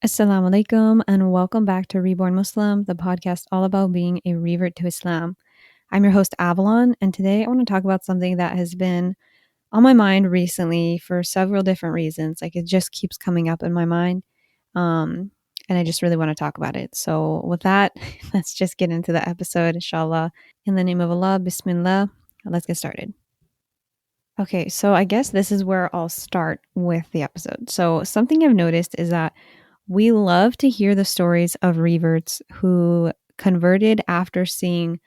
Asalaamu alaikum and welcome back to Reborn Muslim, the podcast all about being a revert to Islam. I'm your host Avalon, and today I want to talk about something that has been on my mind recently for several different reasons. Like it just keeps coming up in my mind, and I just really want to talk about it. So with that, let's just get into the episode, inshallah. In the name of Allah, Bismillah, let's get started. Okay, so I guess this is where I'll start with the episode. So something I've noticed is that we love to hear the stories of reverts who converted after seeing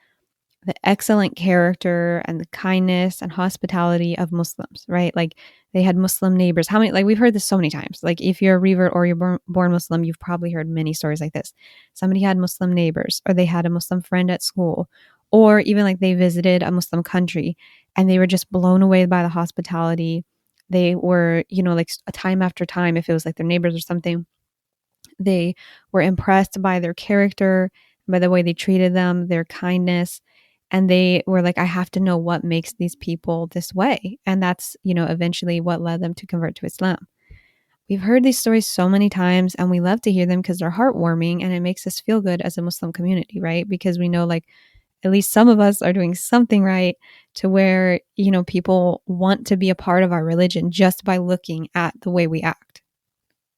the excellent character and the kindness and hospitality of Muslims, right? Like they had Muslim neighbors. How many, like we've heard this so many times. Like if you're a revert or you're born Muslim, you've probably heard many stories like this. Somebody had Muslim neighbors, or they had a Muslim friend at school, or even like they visited a Muslim country and they were just blown away by the hospitality. They were, like time after time, if it was like their neighbors or something, they were impressed by their character, by the way they treated them, their kindness. And they were like, I have to know what makes these people this way. And that's, eventually what led them to convert to Islam. We've heard these stories so many times and we love to hear them because they're heartwarming and it makes us feel good as a Muslim community, right? Because we know like at least some of us are doing something right to where, people want to be a part of our religion just by looking at the way we act.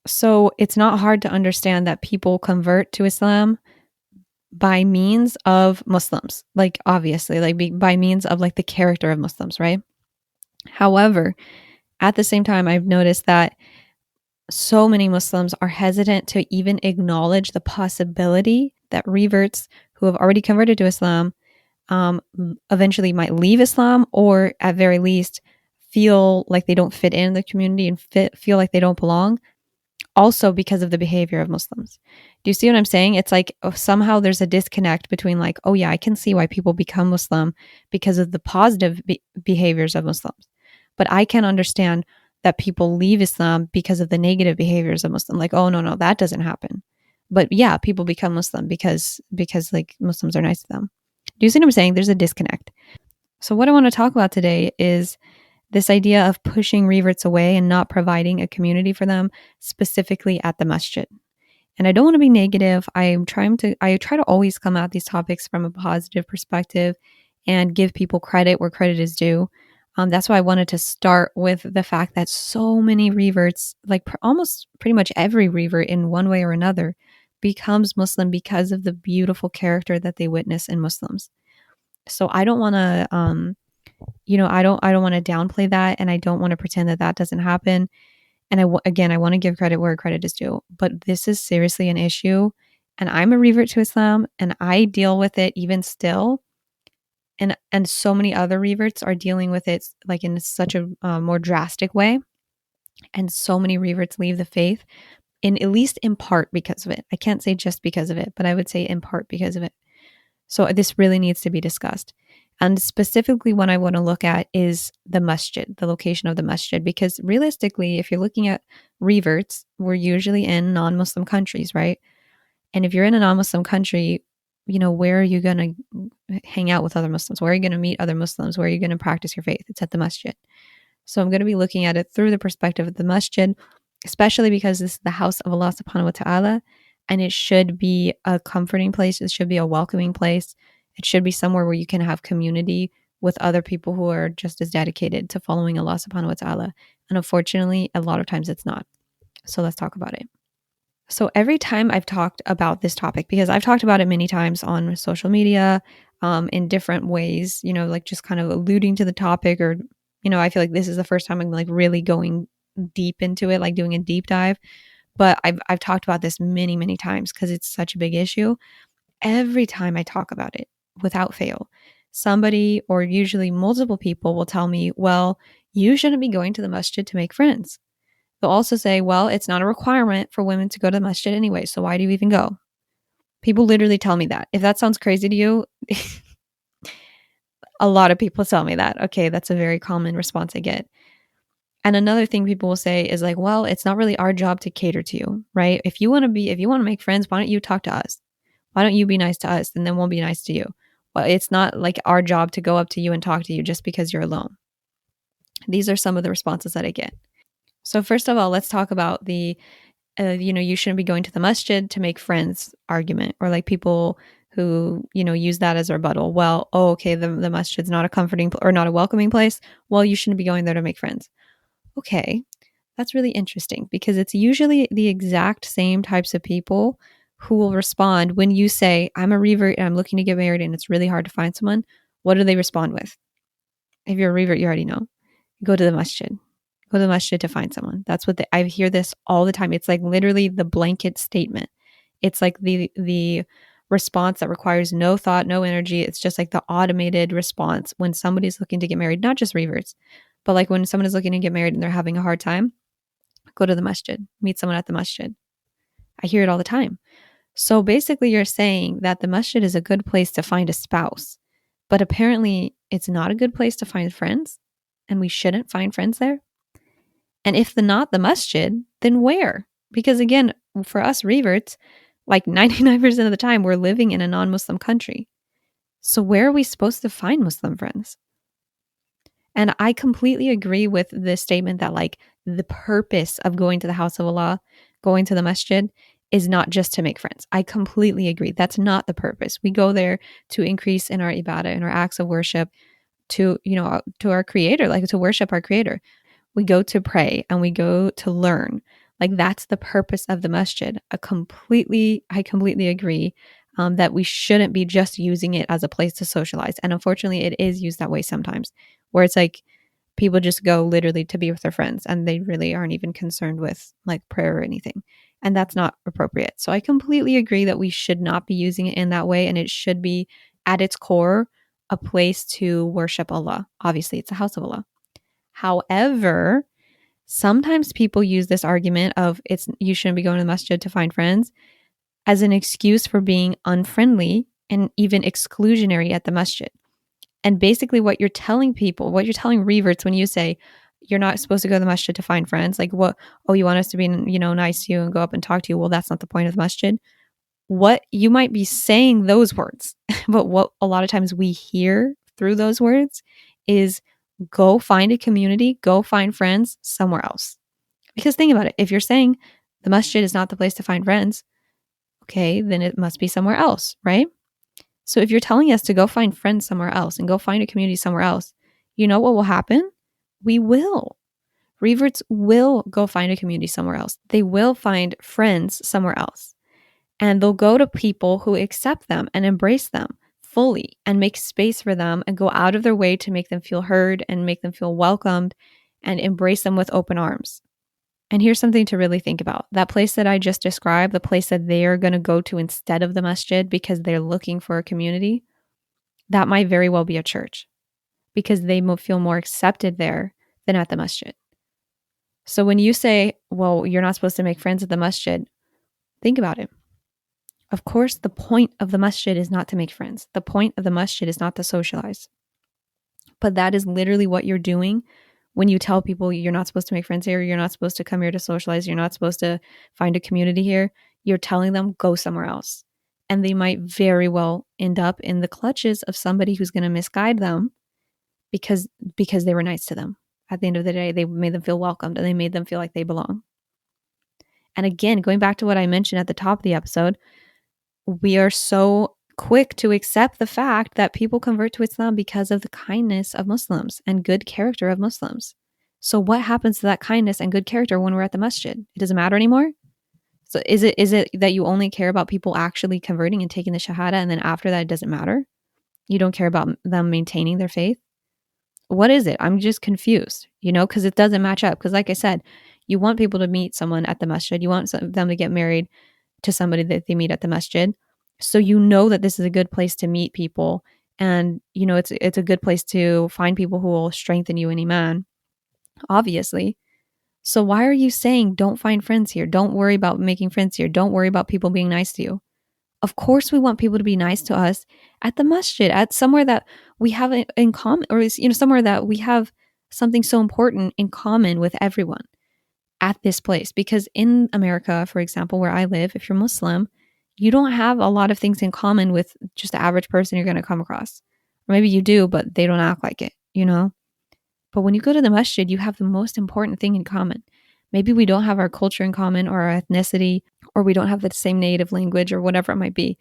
So it's not hard to understand that people convert to Islam by means of Muslims, like obviously, like by means of like the character of Muslims, right? However, at the same time, I've noticed that so many Muslims are hesitant to even acknowledge the possibility that reverts who have already converted to Islam eventually might leave Islam, or at very least feel like they don't fit in the community and feel like they don't belong. Also because of the behavior of Muslims. Do you see what I'm saying? It's like somehow there's a disconnect between like, oh yeah, I can see why people become Muslim because of the positive behaviors of Muslims. But I can understand that people leave Islam because of the negative behaviors of Muslim. Like, oh no, that doesn't happen. But yeah, people become Muslim because like Muslims are nice to them. Do you see what I'm saying? There's a disconnect. So what I want to talk about today is this idea of pushing reverts away and not providing a community for them, specifically at the masjid. And I don't want to be negative. I try to always come at these topics from a positive perspective and give people credit where credit is due. That's why I wanted to start with the fact that so many reverts, like almost pretty much every revert in one way or another, becomes Muslim because of the beautiful character that they witness in Muslims. So I don't want to I don't want to downplay that, and I don't want to pretend that doesn't happen. And I want to give credit where credit is due, but this is seriously an issue, and I'm a revert to Islam, and I deal with it even still. And so many other reverts are dealing with it like in such a more drastic way, and so many reverts leave the faith in at least in part because of it. I can't say just because of it, but I would say in part because of it. So this really needs to be discussed. And specifically what I want to look at is the masjid, the location of the masjid, because realistically, if you're looking at reverts, we're usually in non-Muslim countries, right? And if you're in a non-Muslim country, where are you going to hang out with other Muslims? Where are you going to meet other Muslims? Where are you going to practice your faith? It's at the masjid. So I'm going to be looking at it through the perspective of the masjid, especially because this is the house of Allah SWT, and it should be a comforting place. It should be a welcoming place. It should be somewhere where you can have community with other people who are just as dedicated to following Allah SWT. And unfortunately, a lot of times it's not. So let's talk about it. So every time I've talked about this topic, because I've talked about it many times on social media, in different ways, like just kind of alluding to the topic, or, I feel like this is the first time I'm like really going deep into it, like doing a deep dive. But I've talked about this many, many times because it's such a big issue. Every time I talk about it, without fail, somebody or usually multiple people will tell me, well, you shouldn't be going to the masjid to make friends. They'll also say, well, it's not a requirement for women to go to the masjid anyway, so why do you even go? People literally tell me that. If that sounds crazy to you, a lot of people tell me that. Okay, that's a very common response I get. And another thing people will say is like, well, it's not really our job to cater to you, right? If you want to make friends, why don't you talk to us? Why don't you be nice to us and then we'll be nice to you? Well, it's not like our job to go up to you and talk to you just because you're alone. These are some of the responses that I get. So first of all, let's talk about the you shouldn't be going to the masjid to make friends argument, or like people who, use that as a rebuttal. Well, okay, the masjid's not a comforting or not a welcoming place. Well, you shouldn't be going there to make friends. Okay, that's really interesting because it's usually the exact same types of people who will respond when you say, I'm a revert and I'm looking to get married and it's really hard to find someone. What do they respond with? If you're a revert, you already know. Go to the masjid. Go to the masjid to find someone. That's what I hear this all the time. It's like literally the blanket statement. It's like the response that requires no thought, no energy. It's just like the automated response when somebody's looking to get married, not just reverts, but like when someone is looking to get married and they're having a hard time, go to the masjid, meet someone at the masjid. I hear it all the time. So basically you're saying that the masjid is a good place to find a spouse, but apparently it's not a good place to find friends, and we shouldn't find friends there. And if not the masjid, then where? Because again, for us reverts, like 99% of the time, we're living in a non-Muslim country. So where are we supposed to find Muslim friends? And I completely agree with the statement that like the purpose of going to the house of Allah, going to the masjid, is not just to make friends. I completely agree. That's not the purpose. We go there to increase in our ibadah and our acts of worship to our creator, like to worship our creator. We go to pray and we go to learn. Like that's the purpose of the masjid. I completely agree that we shouldn't be just using it as a place to socialize. And unfortunately, it is used that way sometimes, where it's like people just go literally to be with their friends and they really aren't even concerned with like prayer or anything. And that's not appropriate. So I completely agree that we should not be using it in that way. And it should be at its core a place to worship Allah. Obviously, it's a house of Allah. However, sometimes people use this argument of you shouldn't be going to the masjid to find friends as an excuse for being unfriendly and even exclusionary at the masjid. And basically what you're telling people, what you're telling reverts when you say you're not supposed to go to the masjid to find friends, like what, you want us to be, nice to you and go up and talk to you. Well, that's not the point of the masjid. What you might be saying those words, but what a lot of times we hear through those words is go find a community, go find friends somewhere else. Because think about it. If you're saying the masjid is not the place to find friends, okay, then it must be somewhere else, right? So if you're telling us to go find friends somewhere else and go find a community somewhere else, you know what will happen? We will. Reverts will go find a community somewhere else. They will find friends somewhere else. And they'll go to people who accept them and embrace them fully and make space for them and go out of their way to make them feel heard and make them feel welcomed and embrace them with open arms. And here's something to really think about. That place that I just described, the place that they're going to go to instead of the masjid because they're looking for a community, that might very well be a church because they feel more accepted there than at the masjid. So when you say, well, you're not supposed to make friends at the masjid, think about it. Of course, the point of the masjid is not to make friends. The point of the masjid is not to socialize. But that is literally what you're doing when you tell people you're not supposed to make friends here, you're not supposed to come here to socialize, you're not supposed to find a community here. You're telling them go somewhere else. And they might very well end up in the clutches of somebody who's going to misguide them because they were nice to them. At the end of the day, they made them feel welcomed and they made them feel like they belong. And again, going back to what I mentioned at the top of the episode, we are so quick to accept the fact that people convert to Islam because of the kindness of Muslims and good character of Muslims. So what happens to that kindness and good character when we're at the masjid? It doesn't matter anymore? So is it that you only care about people actually converting and taking the shahada, and then after that it doesn't matter? You don't care about them maintaining their faith? What is it? I'm just confused, because it doesn't match up. Because like I said, you want people to meet someone at the masjid. You want them to get married to somebody that they meet at the masjid. So that this is a good place to meet people. And, it's a good place to find people who will strengthen you in Iman, obviously. So why are you saying don't find friends here? Don't worry about making friends here. Don't worry about people being nice to you. Of course we want people to be nice to us at the masjid, at somewhere that we have in common, or somewhere that we have something so important in common with everyone at this place. Because in America, for example, where I live, if you're Muslim, you don't have a lot of things in common with just the average person you're going to come across. Or maybe you do, but they don't act like it, But when you go to the masjid, you have the most important thing in common. Maybe we don't have our culture in common or our ethnicity, or we don't have the same native language or whatever it might be.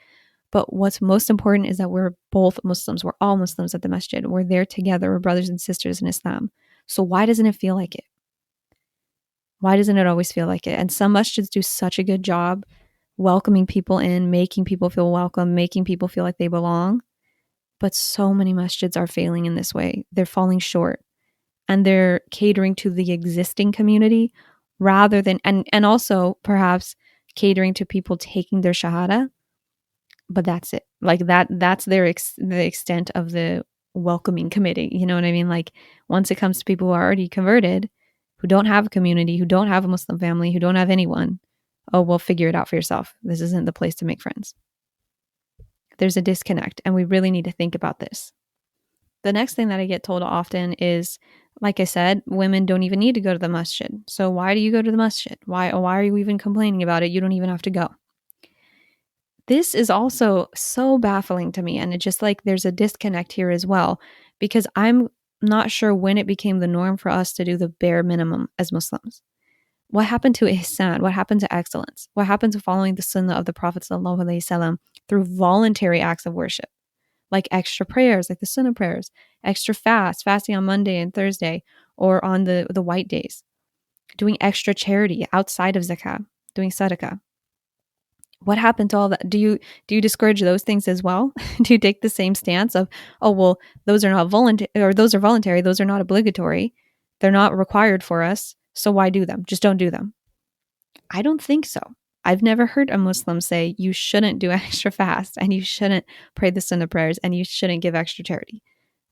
But what's most important is that we're both Muslims. We're all Muslims at the masjid. We're there together. We're brothers and sisters in Islam. So why doesn't it feel like it? Why doesn't it always feel like it? And some masjids do such a good job welcoming people in, making people feel welcome, making people feel like they belong. But so many masjids are failing in this way. They're falling short, and they're catering to the existing community rather than, and also perhaps catering to people taking their shahada. But that's it. Like that's the extent of the welcoming committee. You know what I mean? Like once it comes to people who are already converted, who don't have a community, who don't have a Muslim family, who don't have anyone, oh, well, figure it out for yourself. This isn't the place to make friends. There's a disconnect, and we really need to think about this. The next thing that I get told often is, like I said, women don't even need to go to the masjid. So why do you go to the masjid? Why are you even complaining about it? You don't even have to go. This is also so baffling to me. And it just like there's a disconnect here as well, because I'm not sure when it became the norm for us to do the bare minimum as Muslims. What happened to ihsan? What happened to excellence? What happened to following the sunnah of the Prophet ﷺ through voluntary acts of worship? Like extra prayers, like the sunnah prayers, extra fasting on Monday and Thursday, or on the white days, doing extra charity outside of zakah, doing sadaqah. What happened to all that? Do you discourage those things as well? Do you take the same stance of, oh, well, those are not voluntary, or those are voluntary, those are not obligatory, they're not required for us, so why do them? Just don't do them. I don't think so. I've never heard a Muslim say you shouldn't do extra fast, and you shouldn't pray the sunnah prayers, and you shouldn't give extra charity.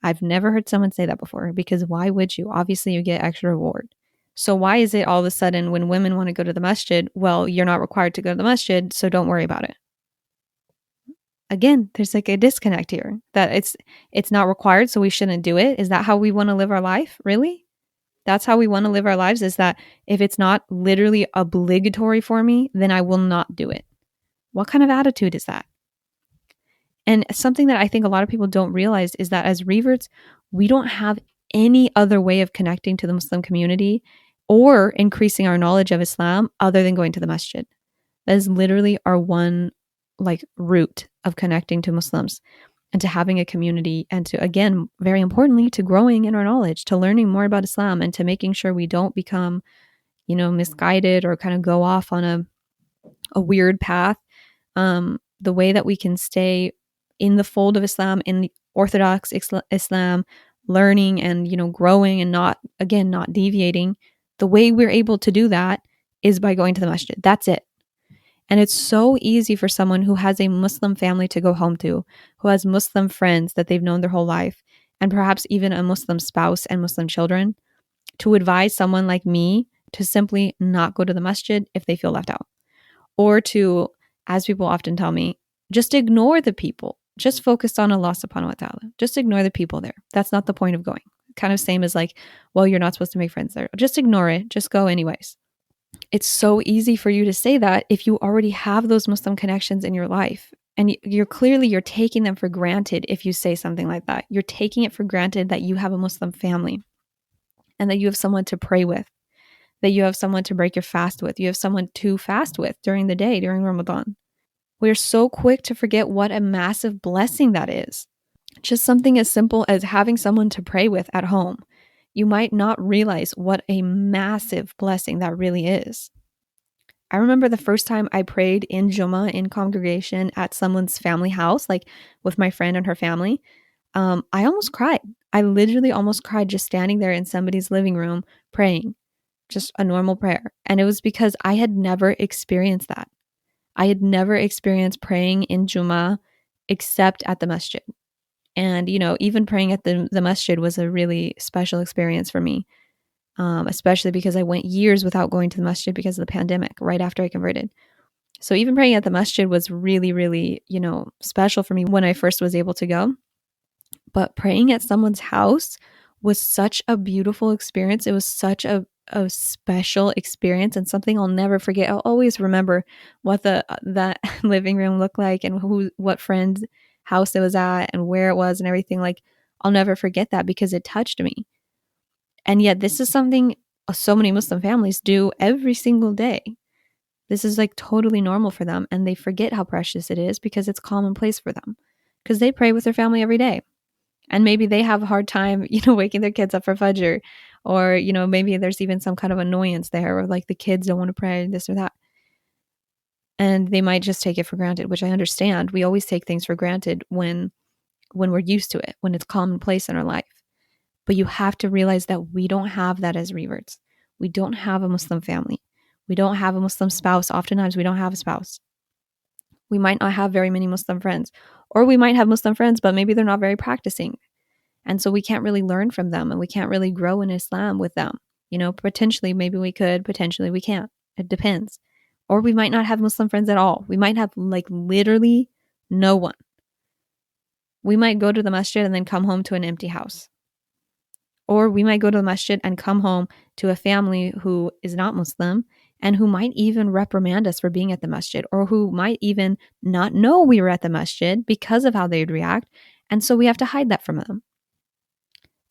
I've never heard someone say that before, because why would you? Obviously, you get extra reward. So why is it all of a sudden when women want to go to the masjid, well, you're not required to go to the masjid, so don't worry about it? Again, there's like a disconnect here that it's not required, so we shouldn't do it. Is that how we want to live our life? Really? That's how we want to live our lives, is that if it's not literally obligatory for me, then I will not do it. What kind of attitude is that? And something that I think a lot of people don't realize is that as reverts, we don't have any other way of connecting to the Muslim community or increasing our knowledge of Islam other than going to the masjid. That is literally our one like route of connecting to Muslims and to having a community, and to, again, very importantly, to growing in our knowledge, to learning more about Islam, and to making sure we don't become, misguided or kind of go off on a weird path. The way that we can stay in the fold of Islam, in the Orthodox Islam, learning and, growing and not deviating, the way we're able to do that is by going to the masjid. That's it. And it's so easy for someone who has a Muslim family to go home to, who has Muslim friends that they've known their whole life, and perhaps even a Muslim spouse and Muslim children, to advise someone like me to simply not go to the masjid if they feel left out. Or to, as people often tell me, just ignore the people. Just focus on Allah subhanahu wa ta'ala. Just ignore the people there. That's not the point of going. Kind of same as like, well, you're not supposed to make friends there. Just ignore it. Just go anyways. It's so easy for you to say that if you already have those Muslim connections in your life. And you're taking them for granted if you say something like that. You're taking it for granted that you have a Muslim family and that you have someone to pray with, that you have someone to break your fast with, you have someone to fast with during the day, during Ramadan. We're so quick to forget what a massive blessing that is. Just something as simple as having someone to pray with at home. You might not realize what a massive blessing that really is. I remember the first time I prayed in Jummah in congregation at someone's family house, like with my friend and her family. I almost cried. I literally almost cried just standing there in somebody's living room praying, just a normal prayer. And it was because I had never experienced that. I had never experienced praying in Jummah except at the masjid. And, even praying at the masjid was a really special experience for me, especially because I went years without going to the masjid because of the pandemic right after I converted. So even praying at the masjid was really, really, special for me when I first was able to go. But praying at someone's house was such a beautiful experience. It was such a special experience, and something I'll never forget. I'll always remember what that living room looked like, and what friend's house it was at, and where it was, and everything. Like, I'll never forget that because it touched me. And yet this is something so many Muslim families do every single day. This is like totally normal for them, and they forget how precious it is because it's commonplace for them, because they pray with their family every day. And maybe they have a hard time, waking their kids up for Fajr, or, maybe there's even some kind of annoyance there, or like the kids don't want to pray, this or that. And they might just take it for granted, which I understand. We always take things for granted when we're used to it, when it's commonplace in our life. But you have to realize that we don't have that as reverts. We don't have a Muslim family. We don't have a Muslim spouse. Oftentimes we don't have a spouse. We might not have very many Muslim friends, or we might have Muslim friends, but maybe they're not very practicing. And so we can't really learn from them, and we can't really grow in Islam with them. Potentially, maybe we could, potentially we can't. It depends. Or we might not have Muslim friends at all. We might have like literally no one. We might go to the masjid and then come home to an empty house. Or we might go to the masjid and come home to a family who is not Muslim and who might even reprimand us for being at the masjid, or who might even not know we were at the masjid because of how they'd react. And so we have to hide that from them.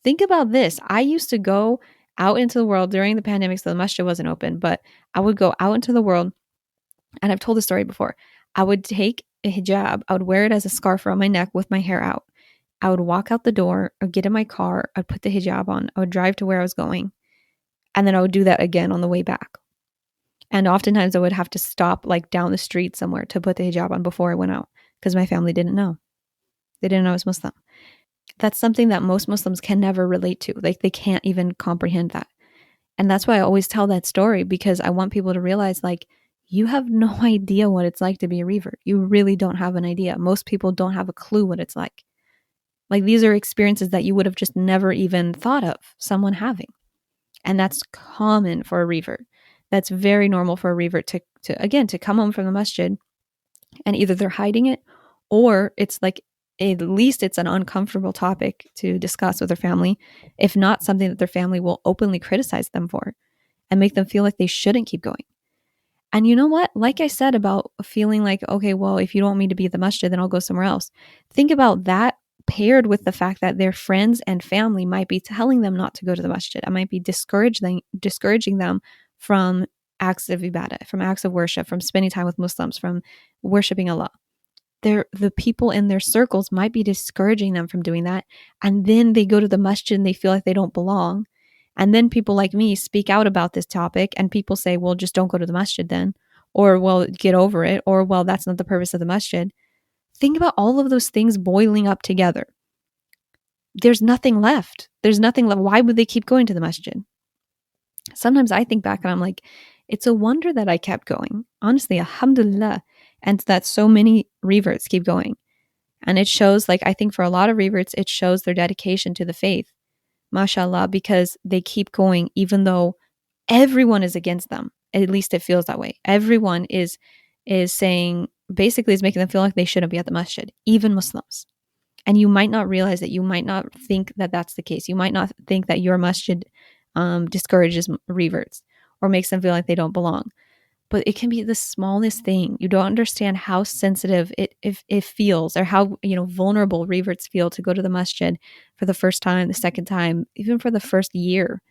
Think about this. I used to go out into the world during the pandemic, so the masjid wasn't open, but I would go out into the world, and I've told the story before. I would take a hijab, I would wear it as a scarf around my neck with my hair out. I would walk out the door, or get in my car, I'd put the hijab on, I would drive to where I was going, and then I would do that again on the way back. And oftentimes I would have to stop like down the street somewhere to put the hijab on before I went out, because my family didn't know. They didn't know I was Muslim. That's something that most Muslims can never relate to. Like, they can't even comprehend that. And that's why I always tell that story, because I want people to realize, like, you have no idea what it's like to be a revert. You really don't have an idea. Most people don't have a clue what it's like. Like, these are experiences that you would have just never even thought of someone having. And that's common for a revert. That's very normal for a revert to come home from the masjid, and either they're hiding it, or it's like, at least it's an uncomfortable topic to discuss with their family, if not something that their family will openly criticize them for and make them feel like they shouldn't keep going. And you know what? Like I said about feeling like, okay, well, if you don't want me to be at the masjid, then I'll go somewhere else. Think about that paired with the fact that their friends and family might be telling them not to go to the masjid. I might be discouraging them from acts of ibadah, from acts of worship, from spending time with Muslims, from worshiping Allah. The people in their circles might be discouraging them from doing that. And then they go to the masjid and they feel like they don't belong. And then people like me speak out about this topic, and people say, well, just don't go to the masjid then. Or, well, get over it. Or, well, that's not the purpose of the masjid. Think about all of those things boiling up together. There's nothing left. Why would they keep going to the masjid? Sometimes I think back and I'm like, it's a wonder that I kept going. Honestly, alhamdulillah. And that so many reverts keep going. And it shows, like, I think for a lot of reverts, it shows their dedication to the faith. MashaAllah, because they keep going even though everyone is against them. At least it feels that way. Everyone is saying, basically is making them feel like they shouldn't be at the masjid, even Muslims. And you might not realize that. You might not think that that's the case. You might not think that your masjid discourages reverts or makes them feel like they don't belong. But it can be the smallest thing. You don't understand how sensitive it feels, or how vulnerable reverts feel to go to the masjid for the first time, the second time, even for the first year.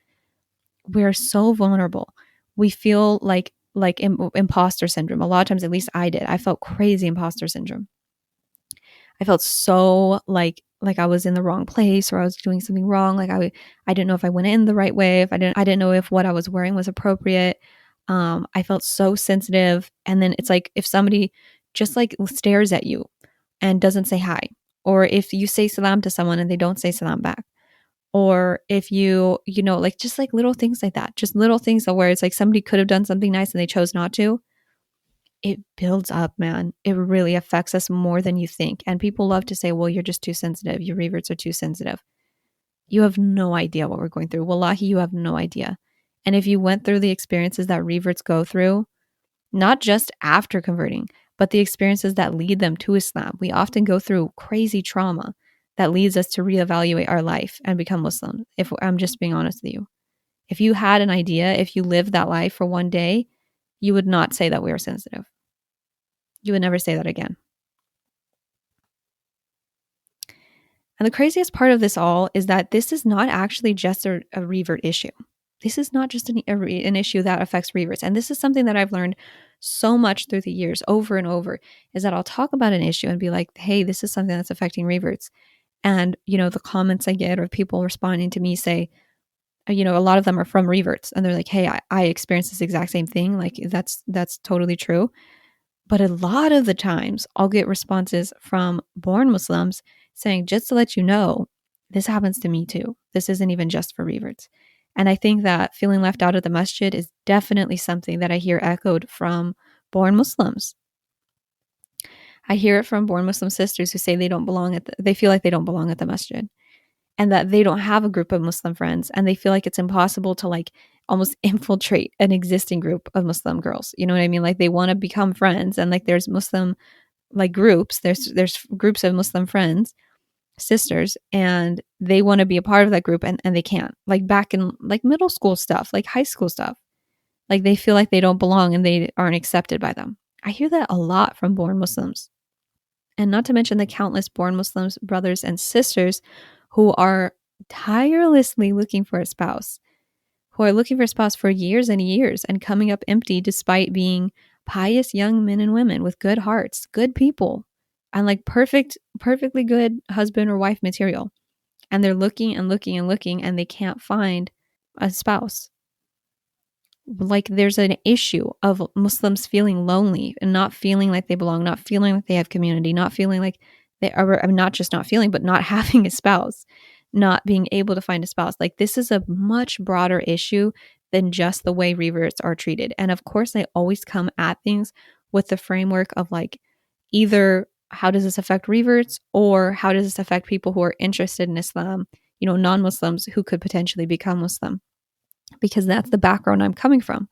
We are so vulnerable. We feel like imposter syndrome. A lot of times, at least I did. I felt crazy imposter syndrome. I felt so like I was in the wrong place, or I was doing something wrong. Like I didn't know if I went in the right way. If I didn't know if what I was wearing was appropriate. I felt so sensitive. And then it's like, if somebody just like stares at you and doesn't say hi, or if you say salam to someone and they don't say salam back, or if like just like little things like that, just little things where it's like somebody could have done something nice and they chose not to. It builds up, man. It really affects us more than you think. And people love to say, well, you're just too sensitive. Your reverts are too sensitive. You have no idea what we're going through. Wallahi, you have no idea. And if you went through the experiences that reverts go through, not just after converting, but the experiences that lead them to Islam, we often go through crazy trauma that leads us to reevaluate our life and become Muslim. If I'm just being honest with you, if you had an idea, if you lived that life for one day, you would not say that we are sensitive. You would never say that again. And the craziest part of this all is that this is not actually just a revert issue. this is not just an issue that affects reverts. And this is something that I've learned so much through the years over and over, is that I'll talk about an issue and be like, hey, this is something that's affecting reverts. And, the comments I get or people responding to me say, a lot of them are from reverts, and they're like, hey, I experienced this exact same thing. Like that's totally true. But a lot of the times I'll get responses from born Muslims saying, just to let you know, this happens to me too. This isn't even just for reverts. And I think that feeling left out of the masjid is definitely something that I hear echoed from born Muslims. I hear it from born Muslim sisters who say they feel like they don't belong at the masjid, and that they don't have a group of Muslim friends, and they feel like it's impossible to like almost infiltrate an existing group of Muslim girls. You know what I mean? Like they want to become friends, and like there's Muslim like groups, there's groups of Muslim friends, sisters, and they want to be a part of that group, and they can't. Like back in like middle school stuff, like high school stuff. Like they feel like they don't belong and they aren't accepted by them. I hear that a lot from born Muslims. And not to mention the countless born Muslims, brothers and sisters who are tirelessly looking for a spouse, who are looking for a spouse for years and years and coming up empty despite being pious young men and women with good hearts, good people, and like perfectly good husband or wife material. And they're looking and looking and looking, and they can't find a spouse. Like there's an issue of Muslims feeling lonely and not feeling like they belong, not feeling like they have community, not feeling like they are, not just not feeling, but not having a spouse, not being able to find a spouse. Like this is a much broader issue than just the way reverts are treated. And of course, I always come at things with the framework of like either how does this affect reverts, or how does this affect people who are interested in Islam, non-Muslims who could potentially become Muslim, because that's the background I'm coming from.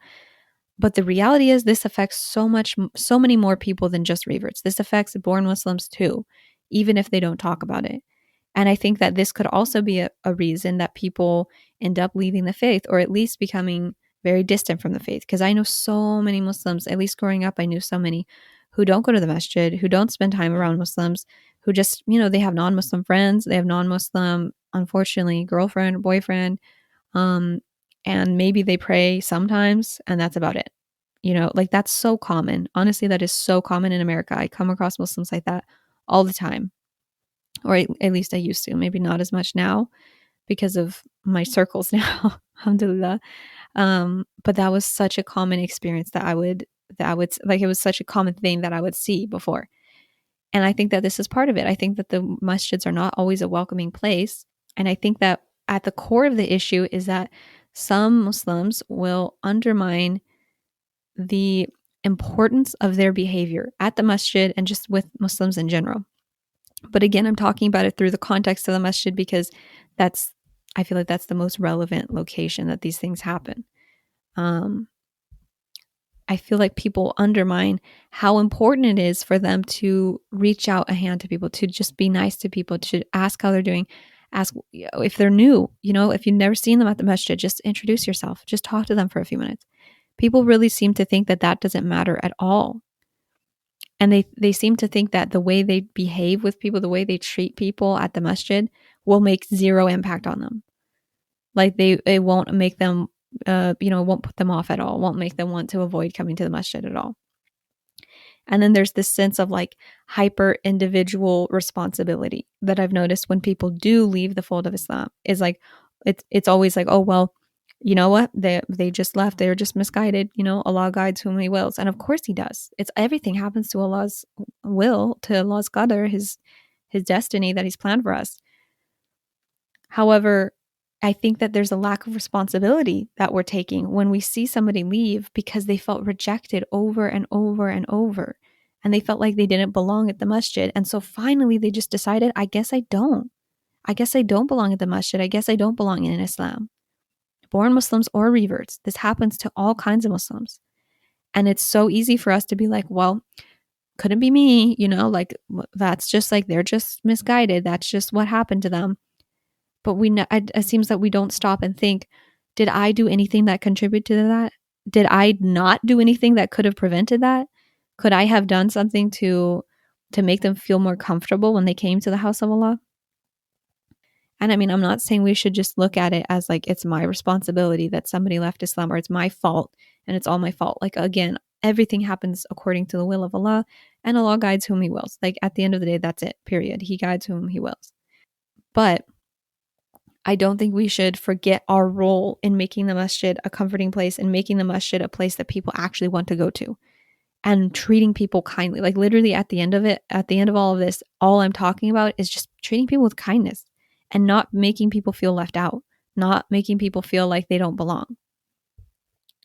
But the reality is this affects so many more people than just reverts. This affects born Muslims too, even if they don't talk about it. And I think that this could also be a reason that people end up leaving the faith, or at least becoming very distant from the faith. Because I know so many Muslims, at least growing up, I knew so many who don't go to the masjid, who don't spend time around Muslims, who just, they have non-Muslim friends, they have non-Muslim, unfortunately, girlfriend, boyfriend, and maybe they pray sometimes, and that's about it. Like that's so common. Honestly, that is so common in America. I come across Muslims like that all the time, or at least I used to. Maybe not as much now because of my circles now, alhamdulillah. But that was such a common experience that I would like, it was such a common thing that I would see before. And I think that this is part of it. I think that the masjids are not always a welcoming place. And I think that at the core of the issue is that some Muslims will undermine the importance of their behavior at the masjid and just with Muslims in general. But again, I'm talking about it through the context of the masjid because I feel like that's the most relevant location that these things happen. I feel like people undermine how important it is for them to reach out a hand to people, to just be nice to people, to ask how they're doing, ask if they're new, if you've never seen them at the masjid, just introduce yourself, just talk to them for a few minutes. People really seem to think that that doesn't matter at all. And they seem to think that the way they behave with people, the way they treat people at the masjid will make zero impact on them. Like it won't make them, won't put them off at all, won't make them want to avoid coming to the masjid at all. And then there's this sense of like hyper individual responsibility that I've noticed when people do leave the fold of Islam, is like, it's always like, oh, well, you know what? They just left. They were just misguided. Allah guides whom he wills. And of course he does. It's everything happens to Allah's will, to Allah's qadr, his destiny that he's planned for us. However, I think that there's a lack of responsibility that we're taking when we see somebody leave because they felt rejected over and over and over. And they felt like they didn't belong at the masjid. And so finally they just decided, I guess I don't. I guess I don't belong at the masjid. I guess I don't belong in Islam. Born Muslims or reverts. This happens to all kinds of Muslims. And it's so easy for us to be like, well, couldn't be me, like that's just like, they're just misguided. That's just what happened to them. But it seems that we don't stop and think, did I do anything that contributed to that? Did I not do anything that could have prevented that? Could I have done something to make them feel more comfortable when they came to the house of Allah? And I mean, I'm not saying we should just look at it as like it's my responsibility that somebody left Islam or it's my fault and it's all my fault. Like, again, everything happens according to the will of Allah, and Allah guides whom He wills. Like, at the end of the day, that's it, period. He guides whom He wills. But I don't think we should forget our role in making the masjid a comforting place and making the masjid a place that people actually want to go to, and treating people kindly. Like, literally at the end of it, at the end of all of this, all I'm talking about is just treating people with kindness and not making people feel left out, not making people feel like they don't belong.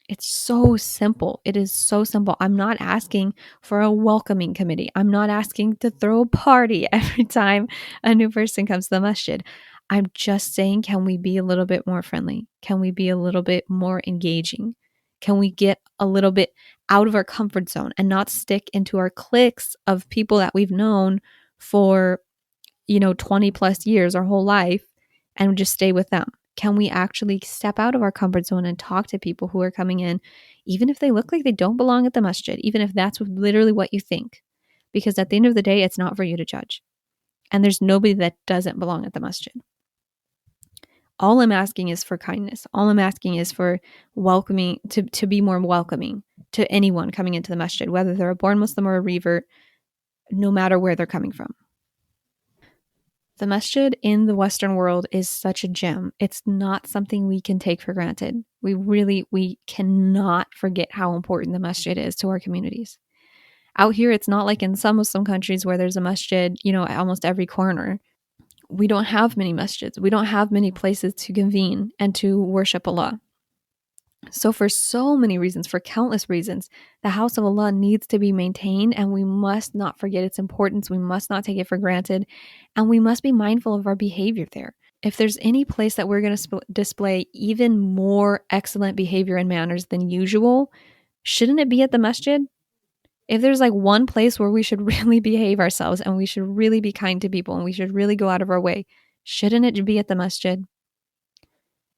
It's so simple. It is so simple. I'm not asking for a welcoming committee. I'm not asking to throw a party every time a new person comes to the masjid. I'm just saying, can we be a little bit more friendly? Can we be a little bit more engaging? Can we get a little bit out of our comfort zone and not stick into our cliques of people that we've known for, 20 plus years, our whole life, and just stay with them? Can we actually step out of our comfort zone and talk to people who are coming in, even if they look like they don't belong at the masjid, even if that's literally what you think? Because at the end of the day, it's not for you to judge. And there's nobody that doesn't belong at the masjid. All I'm asking is for kindness. All I'm asking is for welcoming, to be more welcoming to anyone coming into the masjid, whether they're a born Muslim or a revert, no matter where they're coming from. The masjid in the Western world is such a gem. It's not something we can take for granted. We cannot forget how important the masjid is to our communities. Out here, it's not like in some Muslim countries where there's a masjid, at almost every corner. We don't have many masjids. We don't have many places to convene and to worship Allah. So for so many reasons, for countless reasons, the house of Allah needs to be maintained, and we must not forget its importance. We must not take it for granted, and we must be mindful of our behavior there. If there's any place that we're going to display even more excellent behavior and manners than usual, shouldn't it be at the masjid? If there's like one place where we should really behave ourselves and we should really be kind to people and we should really go out of our way, shouldn't it be at the masjid?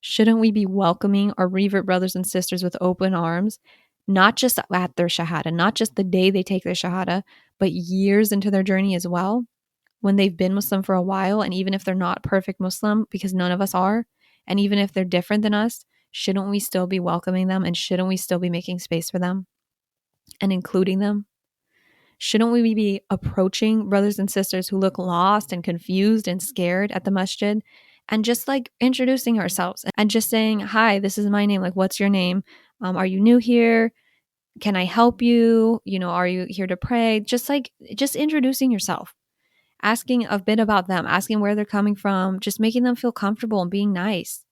Shouldn't we be welcoming our revert brothers and sisters with open arms, not just at their shahada, not just the day they take their shahada, but years into their journey as well, when they've been Muslim for a while, and even if they're not perfect Muslim, because none of us are, and even if they're different than us, shouldn't we still be welcoming them, and shouldn't we still be making space for them and including them? Shouldn't we be approaching brothers and sisters who look lost and confused and scared at the masjid and just like introducing ourselves and just saying, hi, this is my name. Like, what's your name? Are you new here? Can I help you? Are you here to pray? Just introducing yourself, asking a bit about them, asking where they're coming from, just making them feel comfortable and being nice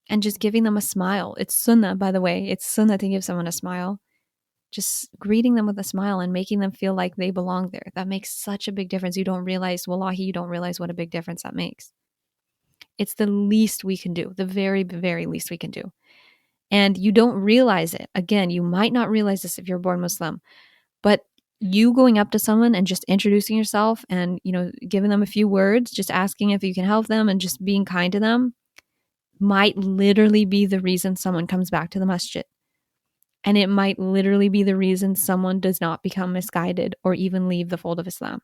and just giving them a smile. It's sunnah, by the way. It's sunnah to give someone a smile. Just greeting them with a smile and making them feel like they belong there. That makes such a big difference. You don't realize what a big difference that makes. It's the least we can do, the very, very least we can do. And you don't realize it. Again, you might not realize this if you're born Muslim, but you going up to someone and just introducing yourself and, giving them a few words, just asking if you can help them and just being kind to them might literally be the reason someone comes back to the masjid. And it might literally be the reason someone does not become misguided or even leave the fold of Islam.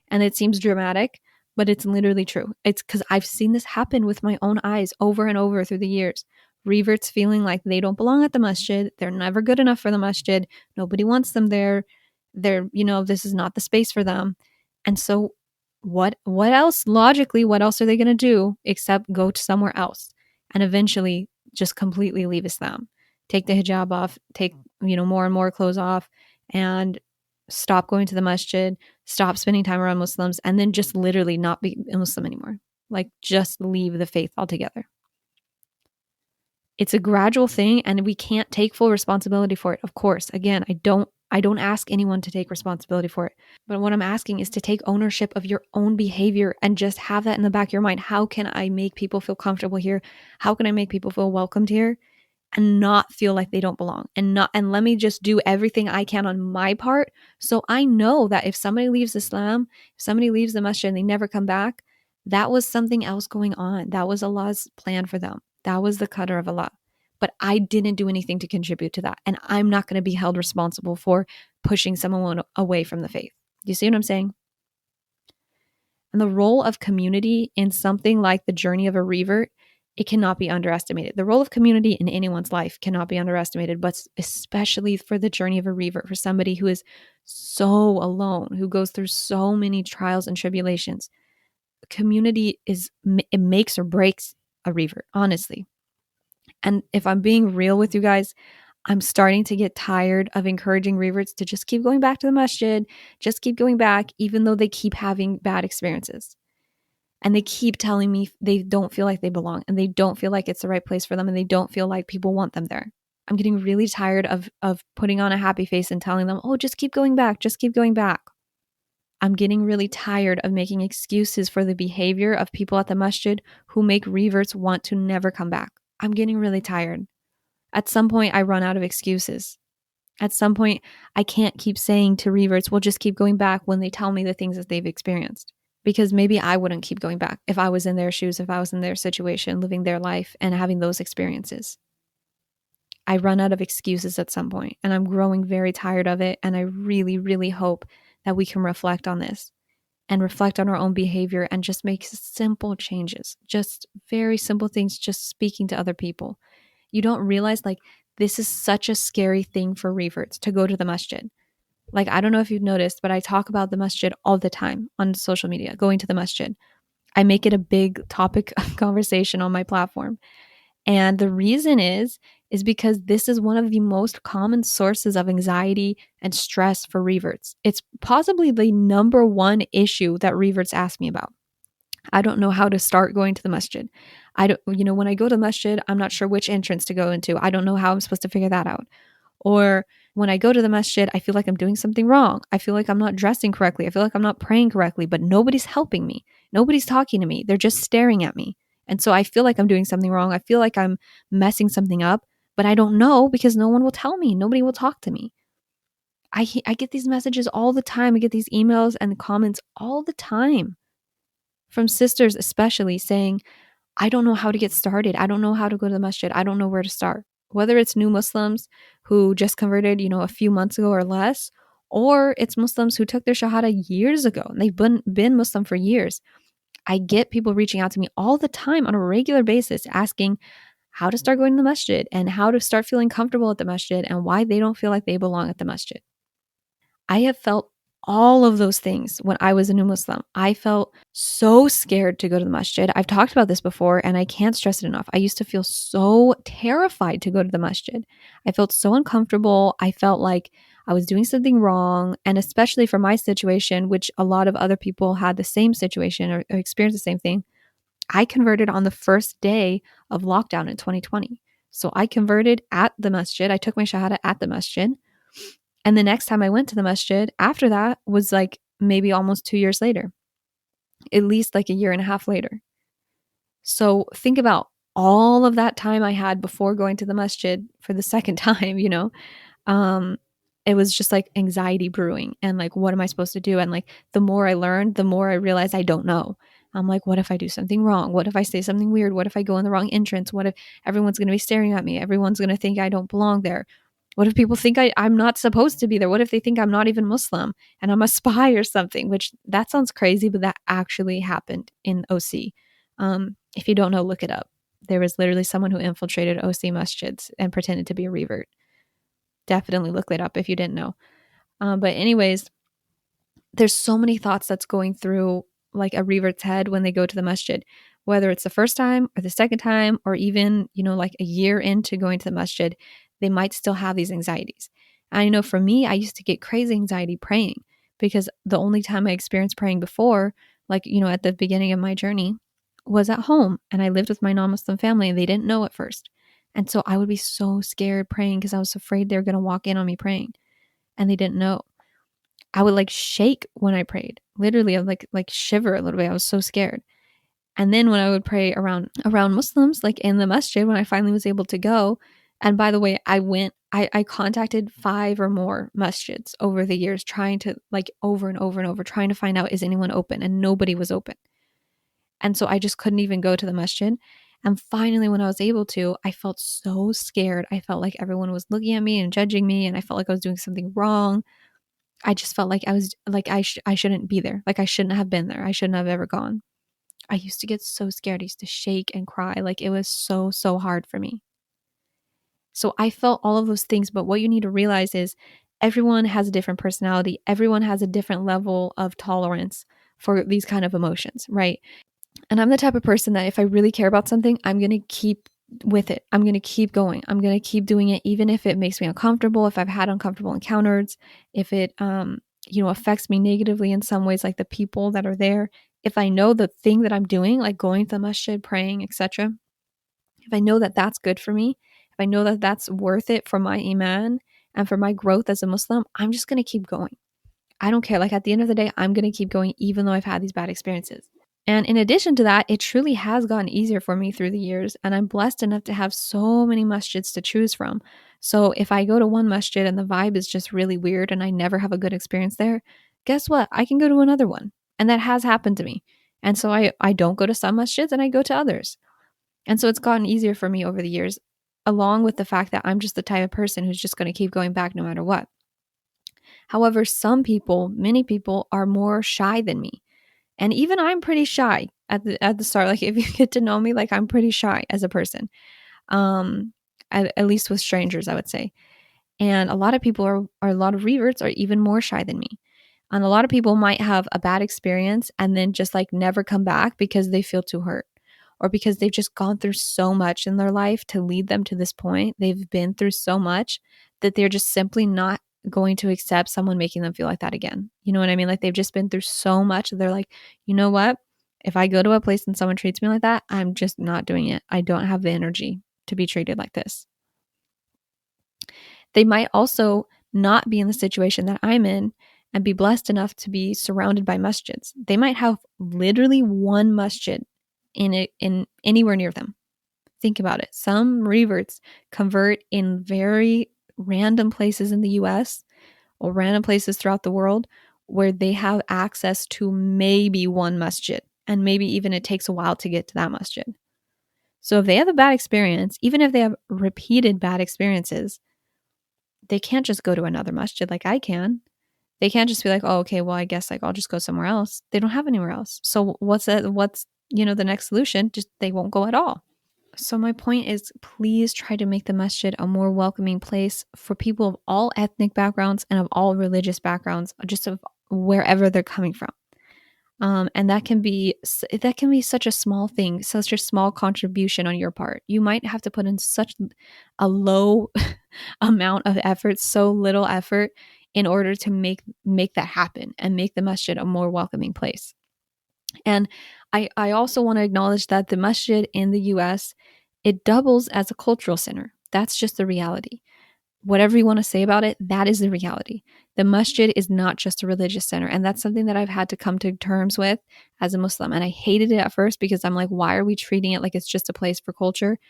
And it seems dramatic, but it's literally true. It's because I've seen this happen with my own eyes over and over through the years. Reverts feeling like they don't belong at the masjid. They're never good enough for the masjid. Nobody wants them there. This is not the space for them. And so what else? Logically, what else are they going to do except go to somewhere else and eventually just completely leave Islam? Take the hijab off, take, more and more clothes off, and stop going to the masjid, stop spending time around Muslims, and then just literally not be a Muslim anymore. Like, just leave the faith altogether. It's a gradual thing, and we can't take full responsibility for it. Of course, again, I don't ask anyone to take responsibility for it. But what I'm asking is to take ownership of your own behavior and just have that in the back of your mind. How can I make people feel comfortable here? How can I make people feel welcomed here? And not feel like they don't belong, and let me just do everything I can on my part. So I know that if somebody leaves Islam, if somebody leaves the masjid and they never come back, that was something else going on. That was Allah's plan for them. That was the qadr of Allah. But I didn't do anything to contribute to that. And I'm not going to be held responsible for pushing someone away from the faith. Do you see what I'm saying? And the role of community in something like the journey of a revert, it cannot be underestimated. The role of community in anyone's life cannot be underestimated, but especially for the journey of a revert, for somebody who is so alone, who goes through so many trials and tribulations. Community it makes or breaks a revert, honestly. And if I'm being real with you guys, I'm starting to get tired of encouraging reverts to just keep going back to the masjid, just keep going back, even though they keep having bad experiences. And they keep telling me they don't feel like they belong and they don't feel like it's the right place for them and they don't feel like people want them there. I'm getting really tired of putting on a happy face and telling them, oh, just keep going back, just keep going back. I'm getting really tired of making excuses for the behavior of people at the masjid who make reverts want to never come back. I'm getting really tired. At some point, I run out of excuses. At some point, I can't keep saying to reverts, well, just keep going back when they tell me the things that they've experienced. Because maybe I wouldn't keep going back if I was in their shoes, if I was in their situation, living their life and having those experiences. I run out of excuses at some point, and I'm growing very tired of it. And I really, really hope that we can reflect on this and reflect on our own behavior and just make simple changes, just very simple things, just speaking to other people. You don't realize, like, this is such a scary thing for reverts to go to the masjid. Like, I don't know if you've noticed, but I talk about the masjid all the time on social media, going to the masjid. I make it a big topic of conversation on my platform. And the reason is because this is one of the most common sources of anxiety and stress for reverts. It's possibly the number one issue that reverts ask me about. I don't know how to start going to the masjid. I don't, when I go to the masjid, I'm not sure which entrance to go into. I don't know how I'm supposed to figure that out. Or when I go to the masjid, I feel like I'm doing something wrong. I feel like I'm not dressing correctly. I feel like I'm not praying correctly, but nobody's helping me. Nobody's talking to me. They're just staring at me. And so I feel like I'm doing something wrong. I feel like I'm messing something up, but I don't know because no one will tell me. Nobody will talk to me. I get these messages all the time. I get these emails and comments all the time from sisters, especially saying, I don't know how to get started. I don't know how to go to the masjid. I don't know where to start. Whether it's new Muslims who just converted, a few months ago or less, or it's Muslims who took their Shahada years ago and they've been Muslim for years. I get people reaching out to me all the time on a regular basis asking how to start going to the masjid and how to start feeling comfortable at the masjid and why they don't feel like they belong at the masjid. I have felt all of those things when I was a new Muslim. I felt so scared to go to the masjid. I've talked about this before and I can't stress it enough. I used to feel so terrified to go to the masjid. I felt so uncomfortable. I felt like I was doing something wrong. And especially for my situation, which a lot of other people had the same situation or experienced the same thing, I converted on the first day of lockdown in 2020. So I converted at the masjid. I took my Shahada at the masjid. And the next time I went to the masjid after that was like maybe almost 2 years later, at least like a year and a half later. So think about all of that time I had before going to the masjid for the second time, it was just like anxiety brewing and like, what am I supposed to do? And like, the more I learned, the more I realized I don't know. I'm like, what if I do something wrong? What if I say something weird? What if I go in the wrong entrance? What if everyone's going to be staring at me? Everyone's going to think I don't belong there. What if people think I'm not supposed to be there? What if they think I'm not even Muslim and I'm a spy or something? Which that sounds crazy, but that actually happened in OC. If you don't know, look it up. There was literally someone who infiltrated OC masjids and pretended to be a revert. Definitely look it up if you didn't know. But anyways, there's so many thoughts that's going through like a revert's head when they go to the masjid, whether it's the first time or the second time, or even, like a year into going to the masjid, they might still have these anxieties. And I know for me, I used to get crazy anxiety praying because the only time I experienced praying before, like, at the beginning of my journey, was at home. And I lived with my non-Muslim family and they didn't know at first. And so I would be so scared praying because I was afraid they were going to walk in on me praying and they didn't know. I would like shake when I prayed. Literally, I would like shiver a little bit. I was so scared. And then when I would pray around Muslims, like in the masjid, when I finally was able to go, and by the way, I contacted 5 or more masjids over the years, trying to like over and over and over, trying to find out, is anyone open? And nobody was open. And so I just couldn't even go to the masjid. And finally, when I was able to, I felt so scared. I felt like everyone was looking at me and judging me, and I felt like I was doing something wrong. I just felt like I was like, I shouldn't be there. Like I shouldn't have been there. I shouldn't have ever gone. I used to get so scared. I used to shake and cry. Like it was so, so hard for me. So I felt all of those things. But what you need to realize is everyone has a different personality. Everyone has a different level of tolerance for these kind of emotions, right? And I'm the type of person that if I really care about something, I'm going to keep with it. I'm going to keep going. I'm going to keep doing it, even if it makes me uncomfortable, if I've had uncomfortable encounters, if it, affects me negatively in some ways, like the people that are there. If I know the thing that I'm doing, like going to the masjid, praying, etc., if I know that that's good for me, if I know that that's worth it for my iman and for my growth as a Muslim, I'm just going to keep going. I don't care. Like at the end of the day, I'm going to keep going, even though I've had these bad experiences. And in addition to that, it truly has gotten easier for me through the years. And I'm blessed enough to have so many masjids to choose from. So if I go to one masjid and the vibe is just really weird and I never have a good experience there, guess what? I can go to another one. And that has happened to me. And so I don't go to some masjids and I go to others. And so it's gotten easier for me over the years, along with the fact that I'm just the type of person who's just going to keep going back no matter what. However, some people, many people, are more shy than me. And even I'm pretty shy at the start. Like if you get to know me, like I'm pretty shy as a person. At least with strangers, I would say. And a lot of people are a lot of reverts are even more shy than me. And a lot of people might have a bad experience and then just like never come back because they feel too hurt or because they've just gone through so much in their life to lead them to this point. They've been through so much that they're just simply not going to accept someone making them feel like that again. You know what I mean? Like they've just been through so much. They're like, you know what? If I go to a place and someone treats me like that, I'm just not doing it. I don't have the energy to be treated like this. They might also not be in the situation that I'm in and be blessed enough to be surrounded by masjids. They might have literally one masjid in anywhere near them. Think about it. Some reverts convert in very random places in the US or random places throughout the world where they have access to maybe one masjid, and maybe even it takes a while to get to that masjid. So if they have a bad experience, even if they have repeated bad experiences, they can't just go to another masjid like I can. They can't just be like, oh, okay, well, I guess like I'll just go somewhere else. They don't have anywhere else. So what's the next solution? Just they won't go at all. So my point is, please try to make the masjid a more welcoming place for people of all ethnic backgrounds and of all religious backgrounds, just of wherever they're coming from. And that can be such a small thing, such a small contribution on your part. You might have to put in such a low amount of effort, so little effort, in order to make that happen and make the masjid a more welcoming place. And I also want to acknowledge that the masjid in the US, it doubles as a cultural center. That's just the reality. Whatever you want to say about it, that is the reality. The masjid is not just a religious center. And that's something that I've had to come to terms with as a Muslim. And I hated it at first because I'm like, why are we treating it like it's just a place for culture?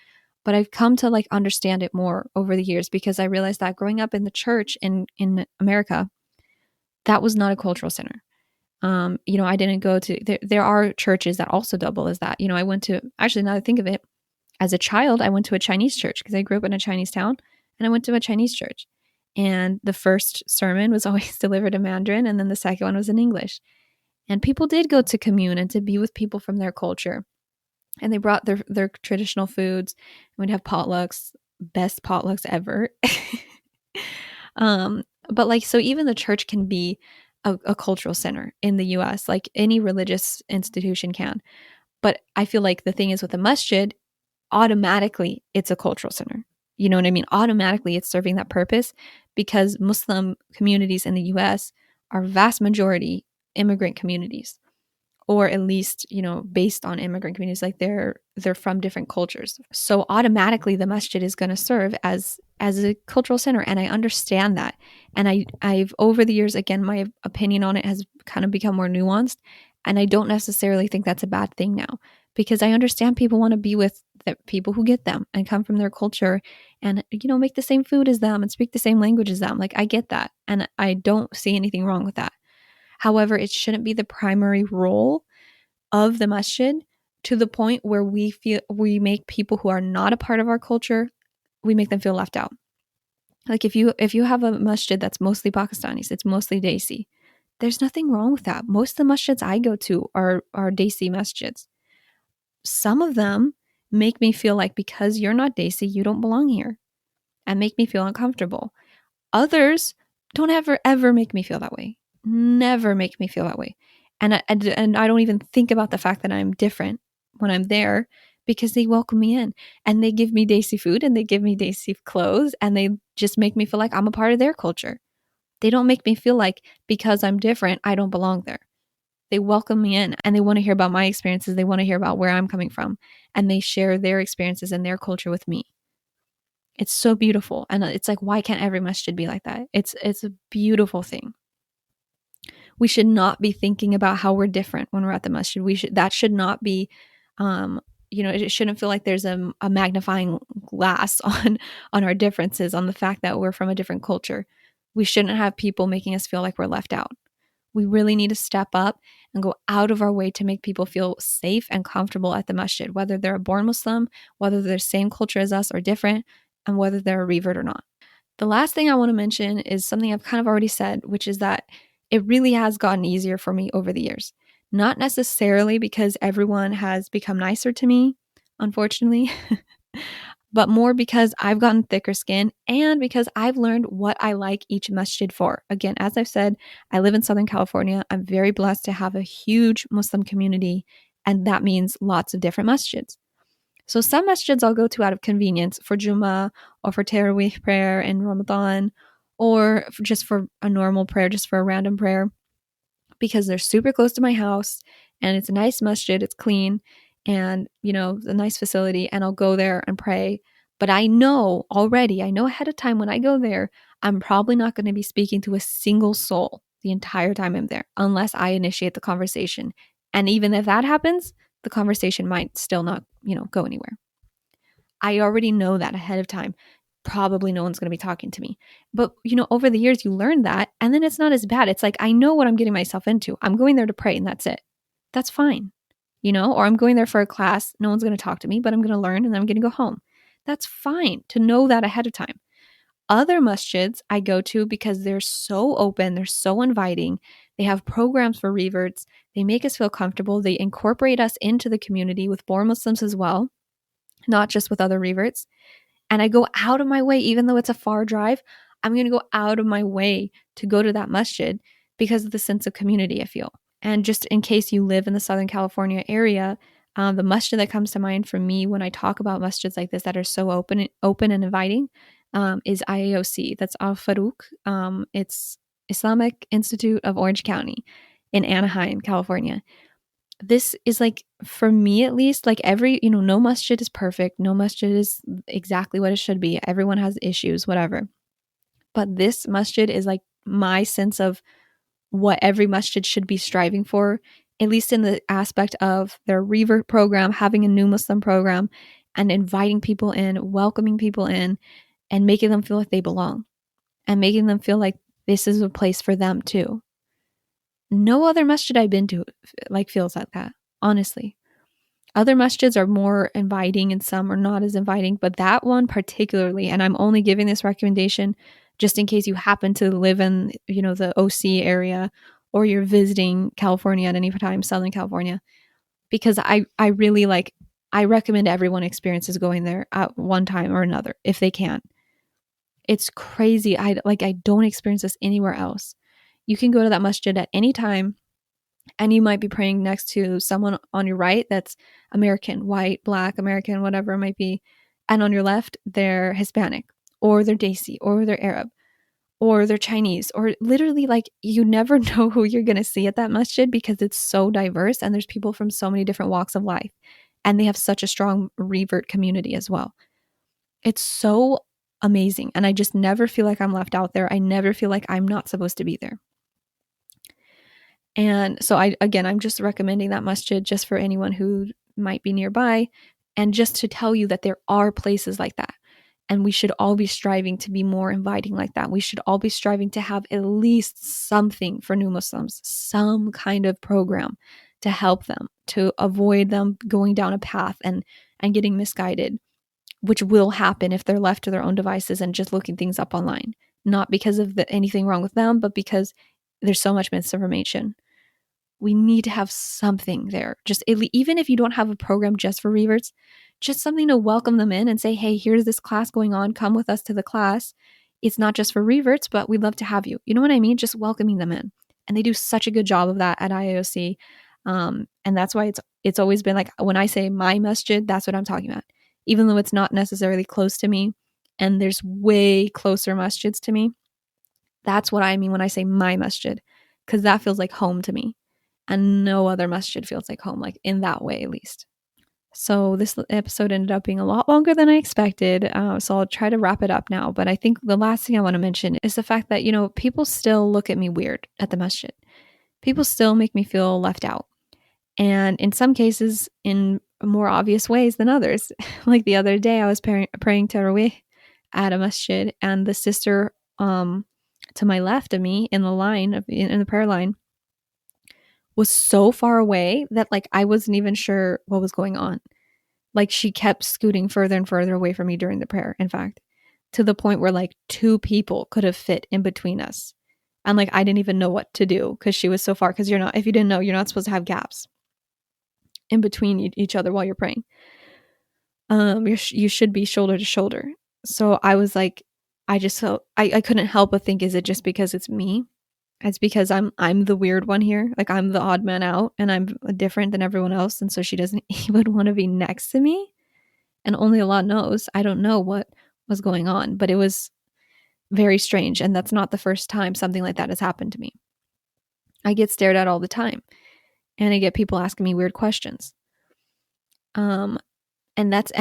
But I've come to like understand it more over the years because I realized that growing up in the church in America, that was not a cultural center. I didn't go to, there are churches that also double as that. I went to, actually, now that I think of it, as a child, I went to a Chinese church because I grew up in a Chinese town, and I went to a Chinese church. And the first sermon was always delivered in Mandarin, and then the second one was in English. And people did go to commune and to be with people from their culture. And they brought their traditional foods. We'd have potlucks, best potlucks ever. But like, so even the church can be a cultural center in the US, like any religious institution can. But I feel like the thing is with the masjid, automatically it's a cultural center. You know what I mean? Automatically it's serving that purpose because Muslim communities in the US are vast majority immigrant communities, or at least, based on immigrant communities, like they're from different cultures. So automatically the masjid is going to serve as a cultural center. And I understand that. And I've over the years, again, my opinion on it has kind of become more nuanced. And I don't necessarily think that's a bad thing now, because I understand people want to be with the people who get them and come from their culture and, make the same food as them and speak the same language as them. Like I get that. And I don't see anything wrong with that. However, it shouldn't be the primary role of the masjid to the point where we make people who are not a part of our culture, we make them feel left out. Like if you have a masjid that's mostly Pakistanis, it's mostly Desi. There's nothing wrong with that. Most of the masjids I go to are Desi masjids. Some of them make me feel like because you're not Desi, you don't belong here and make me feel uncomfortable. Others don't ever make me feel that way. Never make me feel that way. And I don't even think about the fact that I'm different when I'm there because they welcome me in and they give me Desi food and they give me Desi clothes and they just make me feel like I'm a part of their culture. They don't make me feel like because I'm different, I don't belong there. They welcome me in and they want to hear about my experiences. They want to hear about where I'm coming from and they share their experiences and their culture with me. It's so beautiful. And it's like, why can't every masjid be like that? It's a beautiful thing. We should not be thinking about how we're different when we're at the masjid. That should not be, it shouldn't feel like there's a magnifying glass on our differences, on the fact that we're from a different culture. We shouldn't have people making us feel like we're left out. We really need to step up and go out of our way to make people feel safe and comfortable at the masjid, whether they're a born Muslim, whether they're the same culture as us or different, and whether they're a revert or not. The last thing I want to mention is something I've kind of already said, which is that it really has gotten easier for me over the years. Not necessarily because everyone has become nicer to me, unfortunately, but more because I've gotten thicker skin and because I've learned what I like each masjid for. Again, as I've said, I live in Southern California. I'm very blessed to have a huge Muslim community, and that means lots of different masjids. So some masjids I'll go to out of convenience for Jummah or for Taraweeh prayer in Ramadan or just for a normal prayer, just for a random prayer, because they're super close to my house and it's a nice masjid, it's clean and, a nice facility, and I'll go there and pray. But I know ahead of time when I go there, I'm probably not going to be speaking to a single soul the entire time I'm there unless I initiate the conversation. And even if that happens, the conversation might still not, go anywhere. I already know that ahead of time. Probably no one's going to be talking to me. But, over the years, you learn that, and then it's not as bad. It's like, I know what I'm getting myself into. I'm going there to pray, and that's it. That's fine. Or I'm going there for a class. No one's going to talk to me, but I'm going to learn, and then I'm going to go home. That's fine to know that ahead of time. Other masjids I go to because they're so open, they're so inviting. They have programs for reverts. They make us feel comfortable. They incorporate us into the community with born Muslims as well, not just with other reverts. And I go out of my way, even though it's a far drive, I'm going to go out of my way to go to that masjid because of the sense of community I feel. And just in case you live in the Southern California area, the masjid that comes to mind for me when I talk about masjids like this that are so open and inviting is IAOC. That's Al Farouk. It's Islamic Institute of Orange County in Anaheim, California. This is like, for me at least, like every, no masjid is perfect. No masjid is exactly what it should be. Everyone has issues, whatever. But this masjid is like my sense of what every masjid should be striving for, at least in the aspect of their revert program, having a new Muslim program and inviting people in, welcoming people in, and making them feel like they belong and making them feel like this is a place for them too. No other masjid I've been to feels like that, honestly. Other masjids are more inviting and some are not as inviting, but that one particularly, and I'm only giving this recommendation just in case you happen to live in, the OC area or you're visiting California at any time, Southern California, because I really I recommend everyone experiences going there at one time or another if they can. It's crazy. I don't experience this anywhere else. You can go to that masjid at any time and you might be praying next to someone on your right that's American, white, black, American, whatever it might be. And on your left, they're Hispanic or they're Desi or they're Arab or they're Chinese or literally you never know who you're going to see at that masjid because it's so diverse and there's people from so many different walks of life and they have such a strong revert community as well. It's so amazing. And I just never feel like I'm left out there. I never feel like I'm not supposed to be there. And so I'm just recommending that masjid just for anyone who might be nearby and just to tell you that there are places like that. And we should all be striving to be more inviting like that. We should all be striving to have at least something for new Muslims, some kind of program to help them, to avoid them going down a path and getting misguided. which will happen if they're left to their own devices and just looking things up online. Not because of anything wrong with them, but because there's so much misinformation. We need to have something there. Just even if you don't have a program just for reverts, just something to welcome them in and say, hey, here's this class going on. Come with us to the class. It's not just for reverts, but we'd love to have you. You know what I mean? Just welcoming them in. And they do such a good job of that at IAOC. And that's why it's always been like, when I say my masjid, that's what I'm talking about. Even though it's not necessarily close to me, and there's way closer masjids to me, that's what I mean when I say my masjid, because that feels like home to me. And no other masjid feels like home, like in that way at least. So this episode ended up being a lot longer than I expected. So I'll try to wrap it up now. But I think the last thing I want to mention is the fact that, people still look at me weird at the masjid. People still make me feel left out. And in some cases, in more obvious ways than others. Like the other day, I was praying tarawih at a masjid, and the sister to my left of me in the line, in the prayer line, was so far away that like I wasn't even sure what was going on. Like she kept scooting further and further away from me during the prayer, in fact, to the point where like 2 people could have fit in between us. And like I didn't even know what to do because she was so far, because if you didn't know, you're not supposed to have gaps in between each other while you're praying. You should be shoulder to shoulder. So I was like, I just felt, I couldn't help but think, is it just because it's me? It's because I'm the weird one here. Like I'm the odd man out and I'm different than everyone else. And so she doesn't even want to be next to me. And only Allah knows. I don't know what was going on, but it was very strange. And that's not the first time something like that has happened to me. I get stared at all the time, and I get people asking me weird questions. And that's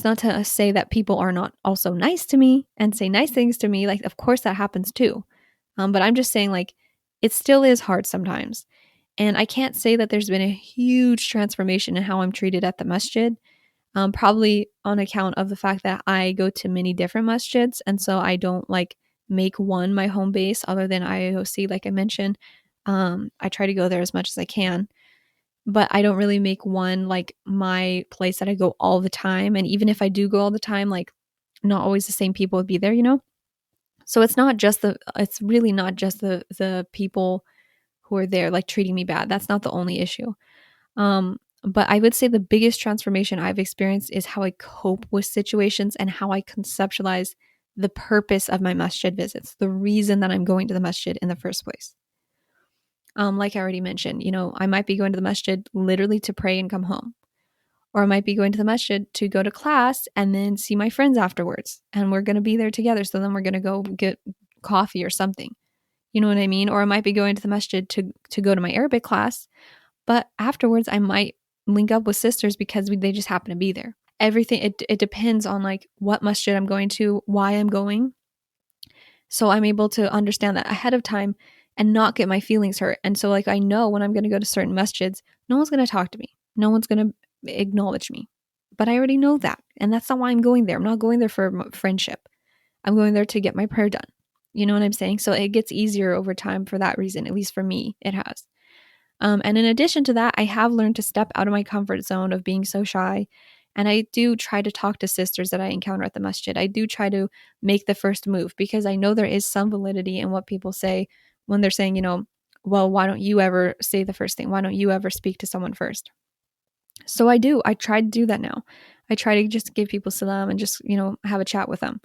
not to say that people are not also nice to me and say nice things to me. Like, of course that happens too. But I'm just saying, like, it still is hard sometimes. And I can't say that there's been a huge transformation in how I'm treated at the masjid. Probably on account of the fact that I go to many different masjids. And so I don't like make one my home base other than IAOC, like I mentioned. I try to go there as much as I can, but I don't really make one like my place that I go all the time. And even if I do go all the time, like not always the same people would be there, So it's really not just the people who are there like treating me bad. That's not the only issue. But I would say the biggest transformation I've experienced is how I cope with situations and how I conceptualize the purpose of my masjid visits, the reason that I'm going to the masjid in the first place. Like I already mentioned, I might be going to the masjid literally to pray and come home. Or I might be going to the masjid to go to class and then see my friends afterwards. And we're going to be there together. So then we're going to go get coffee or something. You know what I mean? Or I might be going to the masjid to go to my Arabic class. But afterwards, I might link up with sisters because they just happen to be there. Everything, it depends on like what masjid I'm going to, why I'm going. So I'm able to understand that ahead of time and not get my feelings hurt. And so like I know when I'm going to go to certain masjids, no one's going to talk to me. No one's going to acknowledge me. But I already know that. And that's not why I'm going there. I'm not going there for friendship. I'm going there to get my prayer done. You know what I'm saying? So it gets easier over time for that reason. At least for me, it has. And in addition to that, I have learned to step out of my comfort zone of being so shy. And I do try to talk to sisters that I encounter at the masjid. I do try to make the first move because I know there is some validity in what people say when they're saying, well, why don't you ever say the first thing? Why don't you ever speak to someone first? So I do. I try to do that now. I try to just give people salam and just, have a chat with them.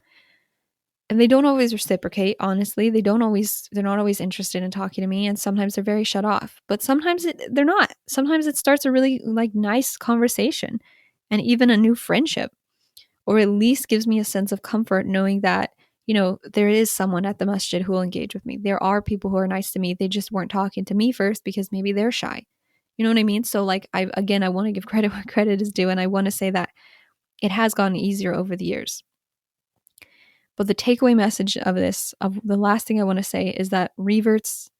And they don't always reciprocate, honestly. They're not always interested in talking to me. And sometimes they're very shut off. But sometimes they're not. Sometimes it starts a really like nice conversation and even a new friendship. Or at least gives me a sense of comfort knowing that, there is someone at the masjid who will engage with me. There are people who are nice to me. They just weren't talking to me first because maybe they're shy. You know what I mean? So like, I want to give credit where credit is due. And I want to say that it has gotten easier over the years. But the takeaway message of the last thing I want to say is that reverts,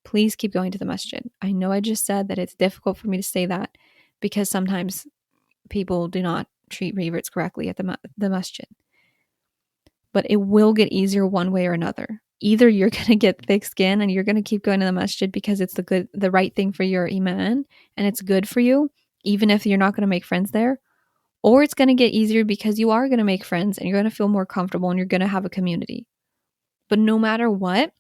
please keep going to the masjid. I know I just said that it's difficult for me to say that because sometimes people do not treat reverts correctly at the masjid. But it will get easier one way or another. Either you're going to get thick skin and you're going to keep going to the masjid because it's the right thing for your iman and it's good for you, even if you're not going to make friends there. or it's going to get easier because you are going to make friends and you're going to feel more comfortable and you're going to have a community. But no matter what,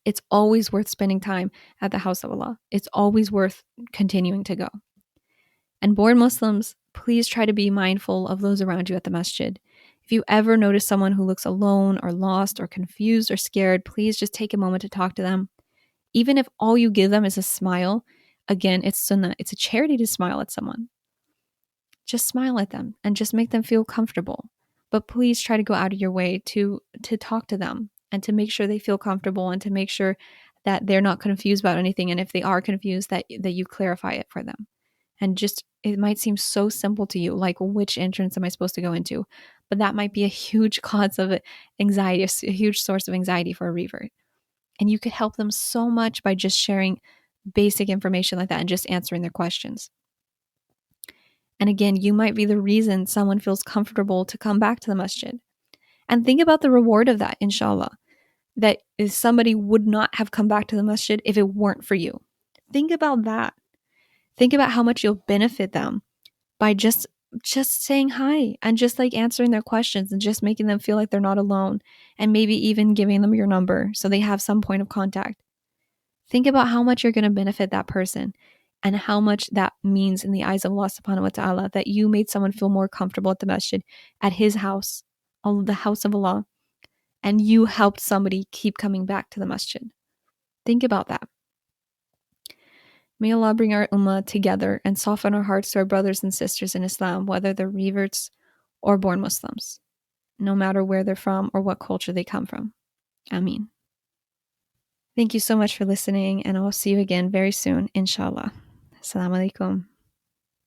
it's always worth spending time at the house of Allah. It's always worth continuing to go. And born Muslims, please try to be mindful of those around you at the masjid. If you ever notice someone who looks alone or lost or confused or scared, please just take a moment to talk to them. Even if all you give them is a smile, again, it's sunnah. It's a charity to smile at someone. Just smile at them and just make them feel comfortable. But please try to go out of your way to talk to them and to make sure they feel comfortable and to make sure that they're not confused about anything. And if they are confused, that you clarify it for them. And just, it might seem so simple to you, like which entrance am I supposed to go into? But that might be a huge cause of anxiety, a huge source of anxiety for a revert. And you could help them so much by just sharing basic information like that and just answering their questions. And again, you might be the reason someone feels comfortable to come back to the masjid. And think about the reward of that, inshallah, that if somebody would not have come back to the masjid if it weren't for you. Think about that. Think about how much you'll benefit them by just saying hi and just like answering their questions and just making them feel like they're not alone, and maybe even giving them your number so they have some point of contact. Think about how much you're going to benefit that person and how much that means in the eyes of Allah subhanahu wa ta'ala that you made someone feel more comfortable at the masjid, at his house, the house of Allah, and you helped somebody keep coming back to the masjid. Think about that. May Allah bring our Ummah together and soften our hearts to our brothers and sisters in Islam, whether they're reverts or born Muslims, no matter where they're from or what culture they come from. Ameen. Thank you so much for listening, and I'll see you again very soon, inshallah. Asalaamu alaikum.